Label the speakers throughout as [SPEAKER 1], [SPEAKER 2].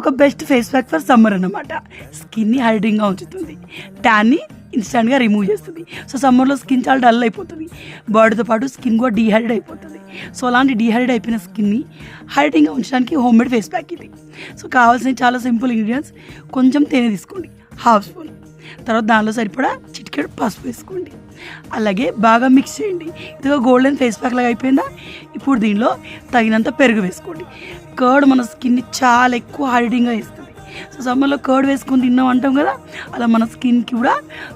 [SPEAKER 1] ఒక best face pack for summer అన్నమాట. స్కిన్ని హైడ్రేటింగ్గా ఉంచుతుంది, ట్యాన్ని ఇన్స్టెంట్గా రిమూవ్ చేస్తుంది. సో సమ్మర్లో స్కిన్ చాలా డల్ అయిపోతుంది, బాడీతో పాటు స్కిన్ కూడా డీహైడ్రేట్ అయిపోతుంది. సో అలాంటి డీహైడ్రేట్ అయిపోయిన స్కిన్ని హైడ్రేటింగ్గా ఉంచడానికి హోమ్ మేడ్ ఫేస్ ప్యాక్ ఇది. సో కావాల్సిన చాలా సింపుల్ ఇంగ్రీడియంట్స్. కొంచెం తేనె తీసుకోండి, హాఫ్ స్పూన్. తర్వాత దానిలో సరిపడా చిటికెడు పసుపు వేసుకోండి. అలాగే బాగా మిక్స్ చేయండి. ఇదిగో గోల్డెన్ ఫేస్ ప్యాక్ లాగా అయిపోయిందా. ఇప్పుడు దీనిలో తగినంత పెరుగు వేసుకోండి. కర్డ్ మన స్కిన్ని చాలా ఎక్కువ హైడ్రేటింగ్గా వేస్తుంది. సో సమ్మర్లో కర్డ్ వేసుకొని తిన్నాం అంటాం కదా, అలా మన స్కిన్కి కూడా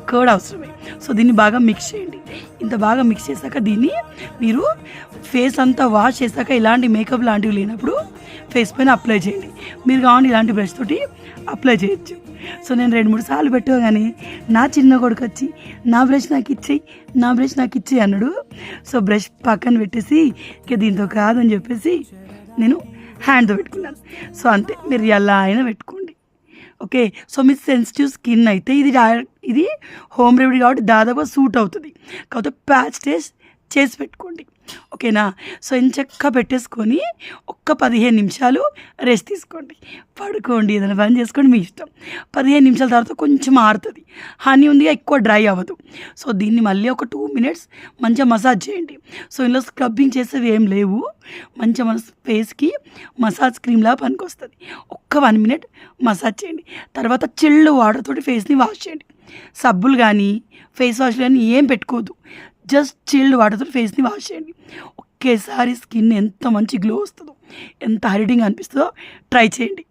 [SPEAKER 1] కర్డ్ అవసరమే. సో దీన్ని బాగా మిక్స్ చేయండి. ఇంత బాగా మిక్స్ చేశాక దీన్ని మీరు ఫేస్ అంతా వాష్ చేశాక ఇలాంటి మేకప్ లాంటివి లేనప్పుడు ఫేస్ పైన అప్లై చేయండి. మీరు కావాలి ఇలాంటి బ్రష్ తోటి అప్లై చేయొచ్చు. సో నేను 2-3 సార్లు పెట్టగానే నా చిన్న కొడుకు వచ్చి నా బ్రష్ నాకు ఇచ్చేయి అన్నాడు. సో బ్రష్ పక్కన పెట్టేసి ఇక దీంతో కాదని చెప్పేసి నేను హ్యాండ్తో పెట్టుకున్నాను. సో అంతే, మీరు ఎలా అయినా పెట్టుకోండి. ఓకే. సో మీ సెన్సిటివ్ స్కిన్ అయితే ఇది హోమ్ రెమెడీ కాబట్టి దాదాపు సూట్ అవుతుంది. కాకపోతే ప్యాచ్ టెస్ట్ చేసి పెట్టుకోండి. ఓకేనా. సో ఎంచక్కా పెట్టేసుకొని ఒక్క 15 నిమిషాలు రెస్ట్ తీసుకోండి, పడుకోండి, ఏదైనా పని చేసుకోండి, మీ ఇష్టం. 15 నిమిషాల తర్వాత కొంచెం ఆరుతుంది. హనీ ఉందిగా, ఎక్కువ డ్రై అవ్వదు. సో దీన్ని మళ్ళీ ఒక 2 మినిట్స్ మంచిగా మసాజ్ చేయండి. సో ఇందులో స్క్రబ్బింగ్ చేసేవి ఏం లేవు, మంచిగా మన ఫేస్కి మసాజ్ క్రీమ్లా పనికొస్తుంది. ఒక్క 1 మినిట్ మసాజ్ చేయండి. తర్వాత చిల్డ్ వాటర్ తోటి ఫేస్ని వాష్ చేయండి. సబ్బులు కానీ ఫేస్ వాష్లు కానీ ఏం పెట్టుకోవద్దు, జస్ట్ చిల్డ్ వాటర్తో ఫేస్ని వాష్ చేయండి. ఒకేసారి స్కిన్ ఎంత మంచి గ్లో వస్తుందో, ఎంత హైడ్రేటింగ్ అనిపిస్తుందో ట్రై చేయండి.